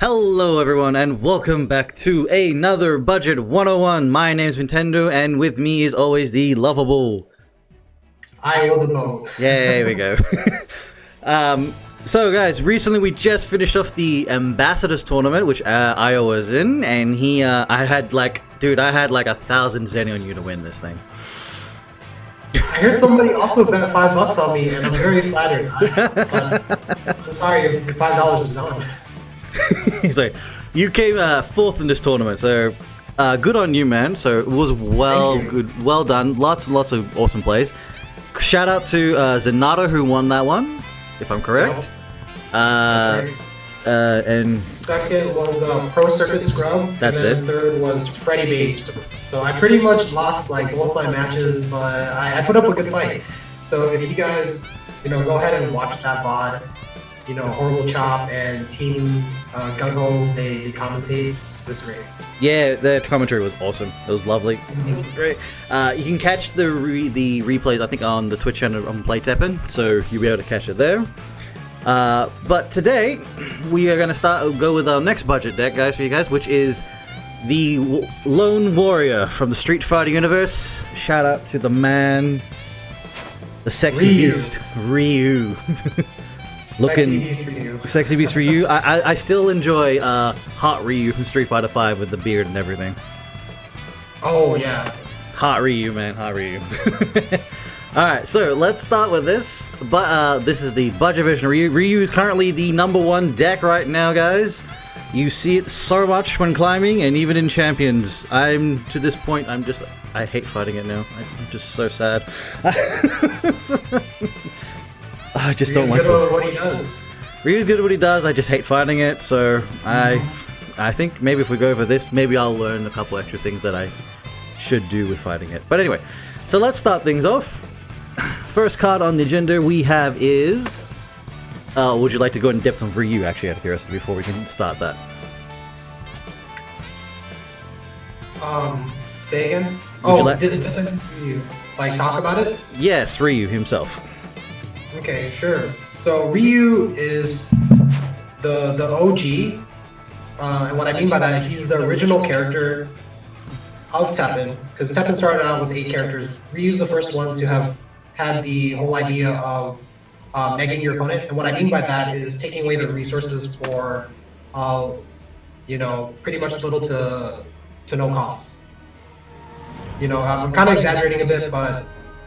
Hello everyone and welcome back to another Budget 101. My name's Nintendo and with me is always the lovable I will the boat. Yeah, there we go. So guys, recently we just finished off the Ambassadors Tournament, which Io was in, and I had like 1,000 Zenny on you to win this thing. I heard somebody also bet $5 on me, and I'm very flattered. I'm sorry, your $5 is gone. He's like, you came fourth in this tournament, so good on you, man. So it was well done. Lots and lots of awesome plays. Shout out to Zenata who won that one, if I'm correct. That's right. And second was Pro Circuit Scrub. That's and then it. Third was Freddy Babes. So I pretty much lost like both my matches, but I put up a good fight. So if you guys, go ahead and watch that VOD. Horrible Chop and Team Gung-Ho, they commentate. So it's great. yeah, the commentary was awesome. It was lovely. It was great. You can catch the replays, I think, on the Twitch channel on Play Teppen, so you'll be able to catch it there. But today we are going to go with our next budget deck, guys, for you guys, which is the Lone Warrior from the Street Fighter universe. Shout out to the man, the sexy beast, Ryu. Sexy beast Ryu. I still enjoy Hot Ryu from Street Fighter V with the beard and everything. Oh yeah. Hot Ryu, man, hot Ryu. Alright, so let's start with this. But this is the budget version of Ryu. Ryu is currently the #1 deck right now, guys. You see it so much when climbing and even in Champions. To this point, I hate fighting it now. I'm just so sad. I just don't like it. Ryu's good at what he does. Ryu's good at what he does, I just hate fighting it, so I think maybe if we go over this, maybe I'll learn a couple extra things that I should do with fighting it. But anyway, so let's start things off. First card on the agenda we have is... would you like to go in depth on Ryu, actually, out of curiosity, before we can start that? Say again? Did you talk about it? Yes, Ryu himself. Okay, sure. So Ryu is the OG, and what I mean by that, he's the original character of Teppen, because Teppen started out with 8 characters. Ryu's the first one to have had the whole idea of negging your opponent, and what I mean by that is taking away the resources for, pretty much little to no cost. I'm kind of exaggerating a bit, but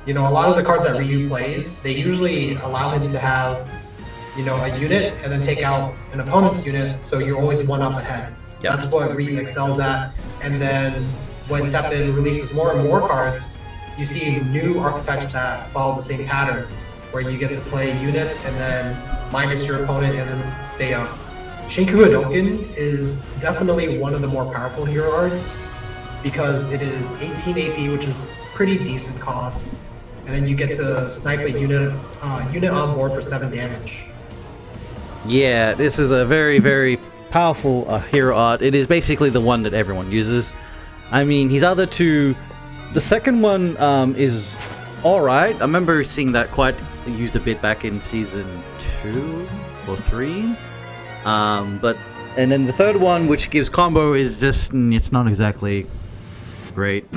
a lot of the cards that Ryu plays, they usually allow him to have, a unit and then take out an opponent's unit, so you're always one up ahead. Yep. That's what Ryu excels at. And then when Teppen releases more and more cards, you see new archetypes that follow the same pattern, where you get to play units and then minus your opponent and then stay up. Shinku Hadouken is definitely one of the more powerful hero arts, because it is 18 AP, which is pretty decent cost. And then you get to snipe a unit on board for 7 damage. Yeah, this is a very, very powerful hero art. It is basically the one that everyone uses. I mean, his other two... The second one is alright. I remember seeing that quite used a bit back in Season 2 or 3. And then the third one, which gives combo, is just... It's not exactly great.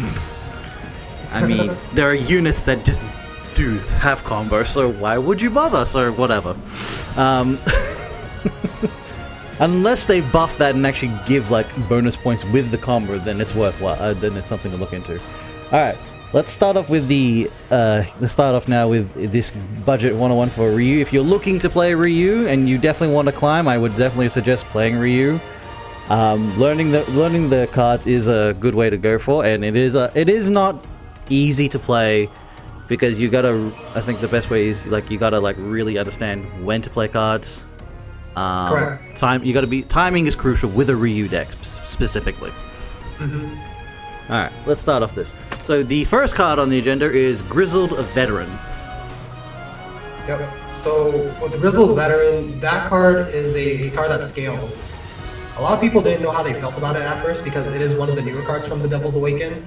I mean, there are units that just do have combo, so why would you bother? So whatever. Unless they buff that and actually give like bonus points with the combo, then it's worthwhile. Then it's something to look into. All right, let's start off with now with this budget 101 for Ryu. If you're looking to play Ryu and you definitely want to climb, I would definitely suggest playing Ryu. Learning the cards is a good way to go for, and it is not easy to play, because you gotta, I think the best way is you gotta really understand when to play cards. Correct. Timing is crucial with a Ryu deck specifically. Mm-hmm. Alright, let's start off this. So the first card on the agenda is Grizzled Veteran. Yep. So with Grizzled Veteran, that card is a card that's scaled. A lot of people didn't know how they felt about it at first, because it is one of the newer cards from the Devil's Awaken.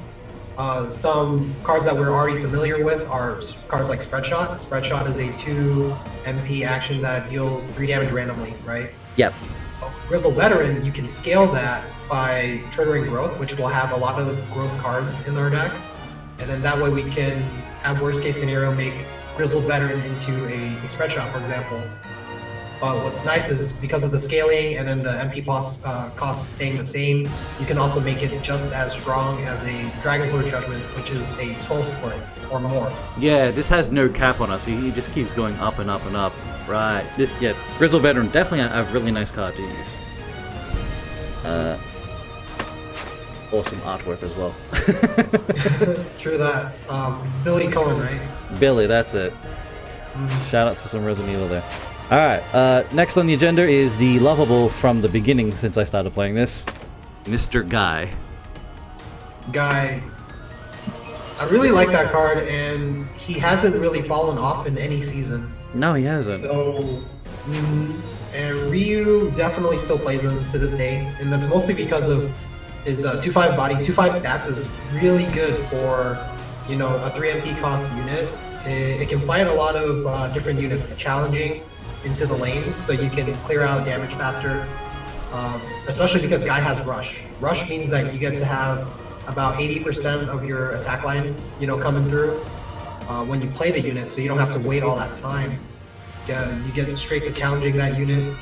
Some cards that we're already familiar with are cards like Spread Shot. Spread Shot is a 2 MP action that deals 3 damage randomly, right? Yep. Grizzled Veteran, you can scale that by triggering growth, which will have a lot of growth cards in our deck. And then that way we can, at worst case scenario, make Grizzled Veteran into a spread shot, for example. But what's nice is because of the scaling and then the MP cost staying the same, you can also make it just as strong as a Dragon's Lord Judgment, which is a 12 split or more. Yeah, this has no cap on us. He just keeps going up and up and up. Right. This, yeah, Grizzled Veteran, definitely a really nice card to use. Awesome artwork as well. True that. Billy Cohen, right? Billy, that's it. Shout out to some Resident Evil there. Alright, next on the agenda is the lovable from the beginning since I started playing this, Mr. Guy. Guy. I really like that card, and he hasn't really fallen off in any season. No, he hasn't. So, and Ryu definitely still plays him to this day, and that's mostly because of his 2/5 body. 2/5 stats is really good for, you know, a 3 MP cost unit. It can fight a lot of different units, challenging into the lanes, so you can clear out damage faster. Especially because Guy has Rush. Rush means that you get to have about 80% of your attack line, you know, coming through when you play the unit, so you don't have to wait all that time. Yeah, you get straight to challenging that unit,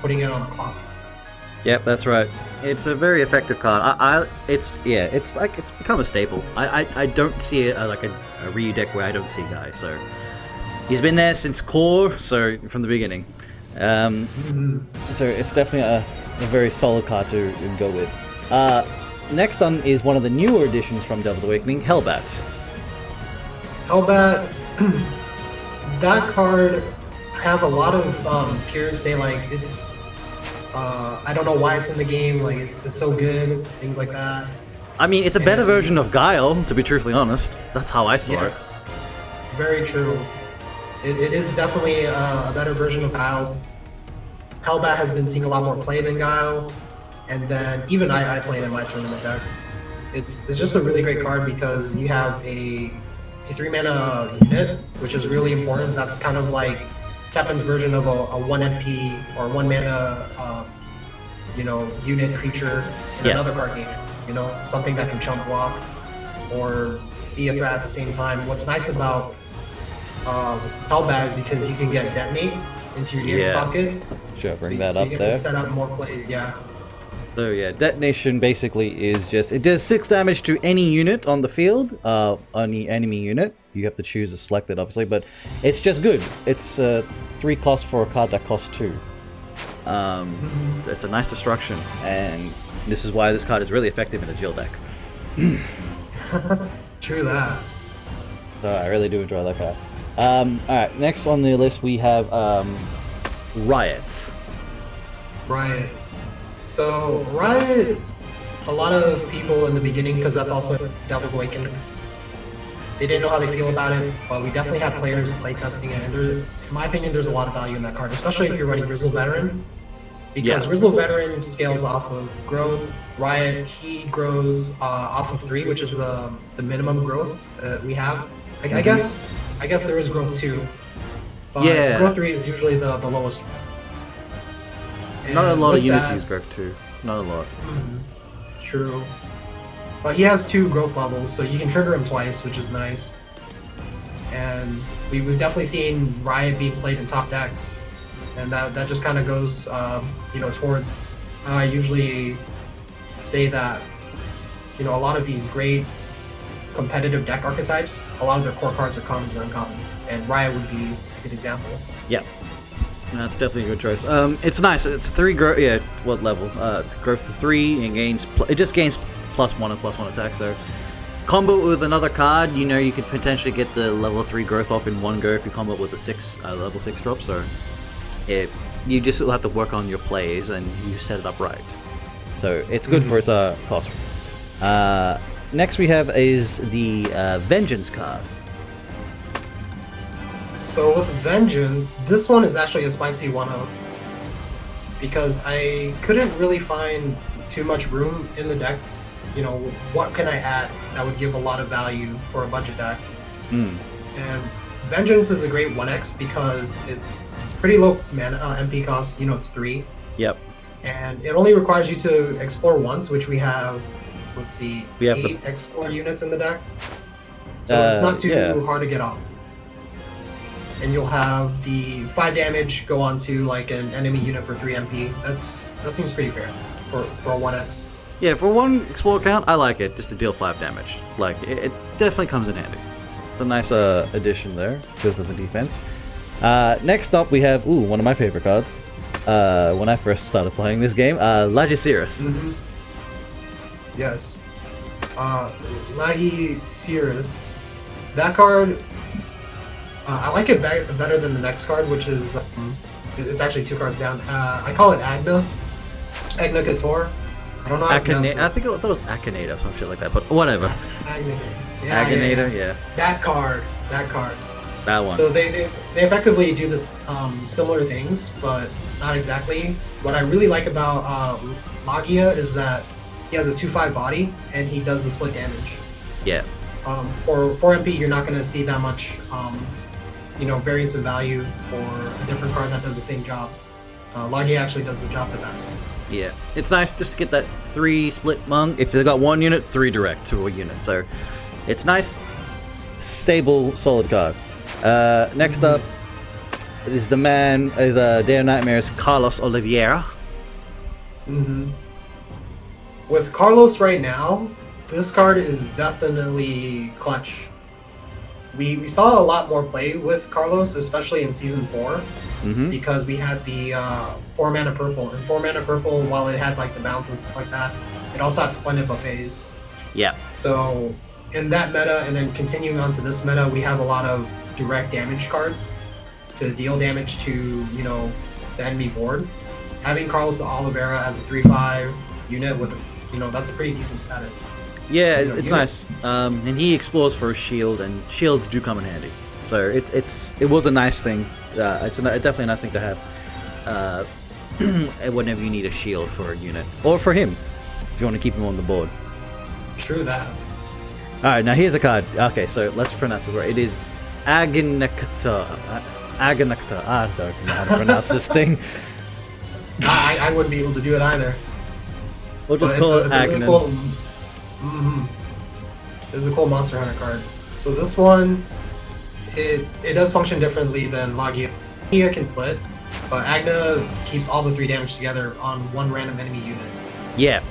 putting it on the clock. Yep, that's right. It's a very effective card. It's become a staple. I don't see like a Ryu deck where I don't see Guy. So he's been there since core, so from the beginning. So it's definitely a very solid card to go with. Next on is one of the newer additions from Devil's Awakening, Hellbat. Hellbat, that card, I have a lot of peers say like it's, I don't know why it's in the game, like it's so good, things like that. I mean, it's a better version of Guile, to be truthfully honest. That's how I saw it. Yes, very true. It is definitely a better version of Guile's. Hellbat has been seeing a lot more play than Guile, and then even I played in my tournament deck. It's just a really great card because you have a 3-mana unit, which is really important. That's kind of like Teppen's version of a 1 MP or 1-mana, you know, unit creature in another card game. You know, something that can chump block or be a threat at the same time. What's nice about Hellbat is because you can get Detonate into your EX pocket. Sure, bring so that so up you get there. to set up more plays, yeah. So yeah, Detonation basically is just, it does 6 damage to any unit on the field, any enemy unit. You have to choose a selected, obviously, but it's just good. It's 3 cost for a card that costs 2. It's a nice destruction, and this is why this card is really effective in a Jill deck. True that. So I really do enjoy that card. Alright, next on the list we have Riots. Riot. So Riot, a lot of people in the beginning, because that's also Devil's Awakening, they didn't know how they feel about it, but we definitely had players playtesting it, and in my opinion, there's a lot of value in that card, especially if you're running Grizzled Veteran, because Grizzled Veteran scales off of growth. Riot, he grows off of 3, which is the minimum growth we have. I guess there is growth 2, but growth 3 is usually the lowest. Not a lot of units use growth 2. Not a lot. True. But he has 2 growth levels, so you can trigger him twice, which is nice. And we've definitely seen Riot being played in top decks, and that just kind of goes, you know, towards. I usually say that, you know, a lot of these great competitive deck archetypes, a lot of their core cards are commons and uncommons, and Riot would be a good example. Yeah. That's definitely a good choice. It's nice. It's 3 growth. Yeah, what level? Growth 3 and gains. It just gains +1 and +1 attack. So, combo it with another card. You know, you could potentially get the level 3 growth off in one go if you combo it with a level 6 drop. So, you just will have to work on your plays and you set it up right. So it's good for its cost. Next we have is the Vengeance card. So with Vengeance, this one is actually a spicy one because I couldn't really find too much room in the deck. You know, what can I add that would give a lot of value for a budget deck? And Vengeance is a great 1x because it's pretty low mana MP cost. You know, it's 3. Yep. and it only requires you to explore once, which we have. Let's see, We have 8 explore units in the deck, so it's not too hard to get off. And you'll have the 5 damage go onto like an enemy unit for 3 MP. That seems pretty fair for a 1x. Yeah, for one explore count, I like it, just to deal 5 damage. Like, it definitely comes in handy. It's a nice addition there, business and defense. Next up, we have, one of my favorite cards. When I first started playing this game, Lagicirus. Yes. Lagicirus. That card, I like it better than the next card, which is, it's actually 2 cards down. I call it Agna. Agna Couture. I don't know how to pronounce it. I thought it was Akinator or some shit like that, but whatever. Agnator. Aginator, yeah. That card. That one. So they effectively do this similar things, but not exactly. What I really like about Machia is that he has a 2/5 body and he does the split damage. Yeah. For 4 MP, you're not going to see that much, variance in value or a different card that does the same job. Machia actually does the job the best. Yeah, it's nice just to get that 3 split monk. If they got 1 unit, 3 direct to a unit. So it's nice, stable, solid card. Next up is Day of Nightmares, Carlos Oliveira. With Carlos right now, this card is definitely clutch. We saw a lot more play with Carlos, especially in Season 4, because we had the 4 mana purple. And 4 mana purple, while it had like the bounce and stuff like that, it also had splendid buffets. Yeah. So in that meta, and then continuing on to this meta, we have a lot of direct damage cards to deal damage to, the enemy board. Having Carlos Oliveira as a 3/5 unit with, that's a pretty decent status. Yeah, it's nice. And he explores for a shield, and shields do come in handy. So it was a nice thing. It's definitely a nice thing to have whenever you need a shield for a unit, or for him if you want to keep him on the board. True that. All right, now here's a card. Okay, so let's pronounce this right. It is Aganekta. I don't know how to pronounce this thing. I wouldn't be able to do it either. We'll just call it Agnan. This is a cool Monster Hunter card. So this one, it does function differently than Machia. Machia can split, but Agna keeps all the 3 damage together on 1 random enemy unit. Yeah.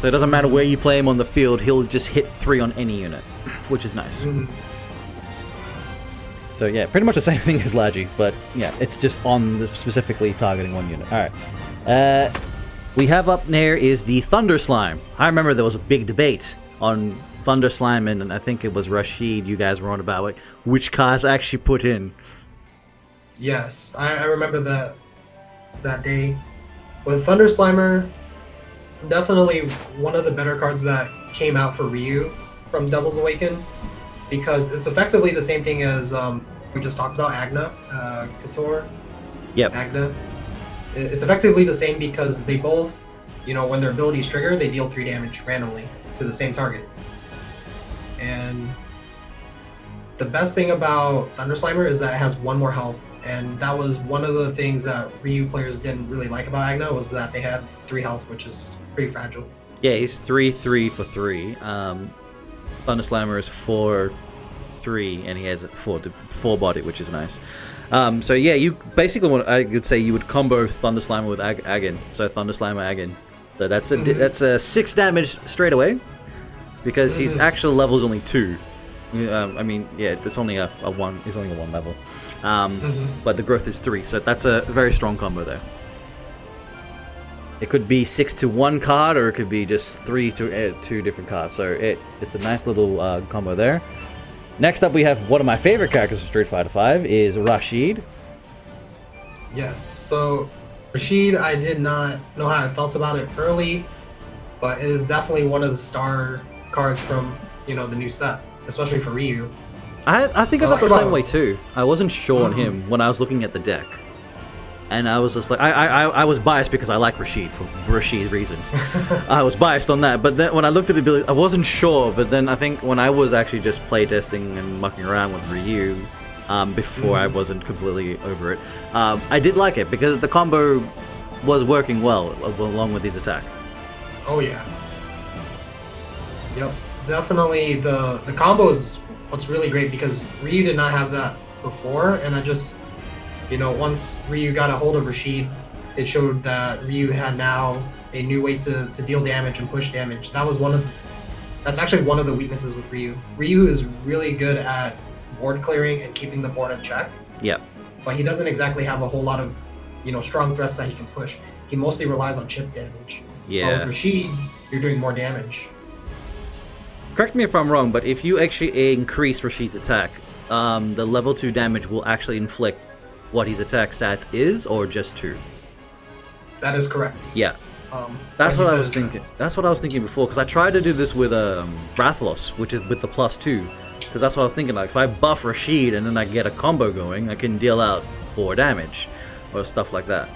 So it doesn't matter where you play him on the field, he'll just hit 3 on any unit, which is nice. So yeah, pretty much the same thing as Lagi, but yeah, it's just specifically targeting 1 unit. Alright. We have up there is the Thunder Slime. I remember there was a big debate on Thunder Slime, and I think it was Rashid, you guys were on about it, which cards actually put in. Yes, I remember that day. With Thunder Slimer, definitely one of the better cards that came out for Ryu from Devil's Awaken, because it's effectively the same thing as we just talked about, Agna, Couture. Yep. Agna. It's effectively the same because they both, when their abilities trigger, they deal 3 damage randomly to the same target. And the best thing about Thunder Slimer is that it has 1 more health, and that was one of the things that Ryu players didn't really like about Agna, was that they had 3 health, which is pretty fragile. Yeah, he's 3/3 for 3. Thunder Slimer is 4/3, and he has 4 body, which is nice. So yeah, you basically I would say you would combo Thunder Slimer with Agan. So Thunder Slimer Agan. So that's a 6 damage straight away, because his actual level is only 2. I mean, yeah, it's only a 1. He's only a 1 level. But the growth is 3, so that's a very strong combo there. It could be 6 to 1 card, or it could be just 3 to 2 different cards. So it's a nice little combo there. Next up, we have one of my favorite characters from Street Fighter V is Rashid. Yes, so Rashid, I did not know how I felt about it early, but it is definitely one of the star cards from the new set, especially for Ryu. I think I felt the same way too. I wasn't sure on him when I was looking at the deck, and I was just like, I was biased because I like Rashid for Rashid reasons. I was biased on that, but then when I looked at the ability, I wasn't sure. But then I think when I was actually just playtesting and mucking around with Ryu, before I wasn't completely over it, I did like it because the combo was working well along with his attack. Oh yeah. Yep. Definitely the combo is what's really great because Ryu did not have that before, and that just, you know, once Ryu got a hold of Rashid, it showed that Ryu had now a new way to deal damage and push damage. That's actually one of the weaknesses with Ryu. Ryu is really good at board clearing and keeping the board in check. Yeah. But he doesn't exactly have a whole lot of, you know, strong threats that he can push. He mostly relies on chip damage. Yeah. But with Rashid, you're doing more damage. Correct me if I'm wrong, but if you actually increase Rashid's attack, the level 2 damage will actually inflict what his attack stats is, or just 2? That is correct. Yeah. That's what I was thinking. That's what I was thinking before, because I tried to do this with Rathalos, which is with the +2. Because that's what I was thinking, like, if I buff Rashid and then I get a combo going, I can deal out 4 damage, or stuff like that.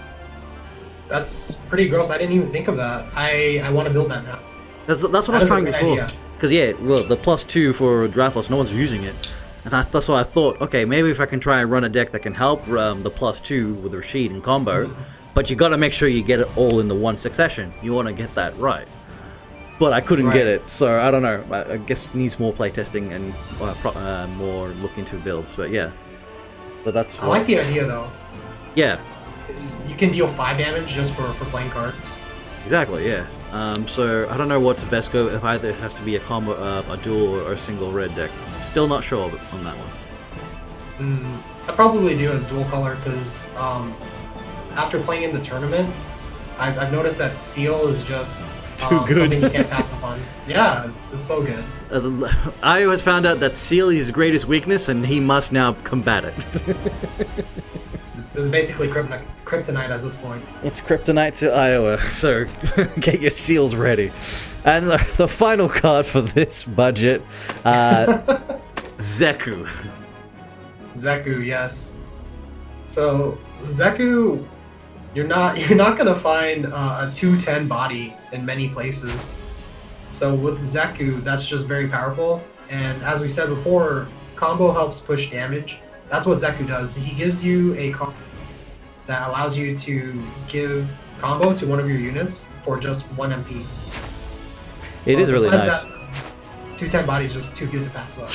That's pretty gross. I didn't even think of that. I want to build that now. That's what I was trying before. Because yeah, well, the +2 for Rathalos, no one's using it. And that's why I thought, okay, maybe if I can try and run a deck that can help the +2 with Rashid and combo, but you got to make sure you get it all in the one succession. You want to get that right. But I couldn't get it, so I don't know. I guess it needs more playtesting and more look into builds. But yeah, but that's. I like the idea though. Yeah. You can deal 5 damage just for playing cards. Exactly. Yeah. So I don't know what to best go. If either it has to be a combo, a dual, or a single red deck. Still not sure on that one. I'd probably do a dual color because after playing in the tournament, I've noticed that Seal is just too good. Something you can't pass up on. Yeah, it's so good. I always found out that Seal is his greatest weakness, and he must now combat it. It's basically kryptonite at this point. It's kryptonite to Iowa, so get your seals ready. And the final card for this budget, Zaku. Zaku, yes. So Zaku, you're not gonna find a 210 body in many places. So with Zaku, that's just very powerful. And as we said before, combo helps push damage. That's what Zaku does. He gives you a combo that allows you to give combo to one of your units for just 1 MP. It is really nice. That, 210 body is just too good to pass up.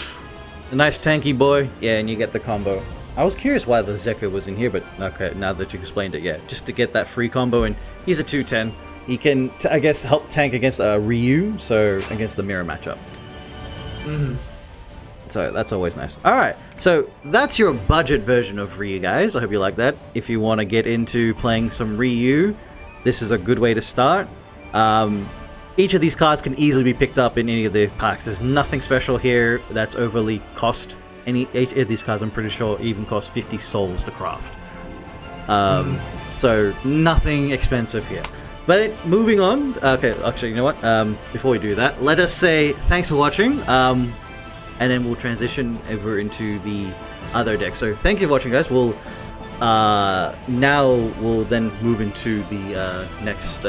A nice tanky boy, yeah, and you get the combo. I was curious why the Zaku was in here, but okay, now that you explained it, yeah, just to get that free combo, and he's a 210. He can, I guess, help tank against Ryu, so against the mirror matchup. So that's always nice. Alright, so that's your budget version of Ryu, guys. I hope you like that. If you want to get into playing some Ryu, this is a good way to start. Each of these cards can easily be picked up in any of the packs. There's nothing special here that's overly cost. Each of these cards, I'm pretty sure, even cost 50 souls to craft. So nothing expensive here. But moving on. Okay, actually, you know what? Before we do that, let us say thanks for watching. And then we'll transition over into the other deck. So thank you for watching, guys. We'll then move into the next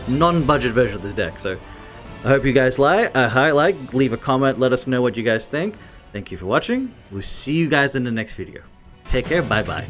non-budget version of this deck. So I hope you guys leave a comment, let us know what you guys think. Thank you for watching. We'll see you guys in the next video. Take care. Bye bye.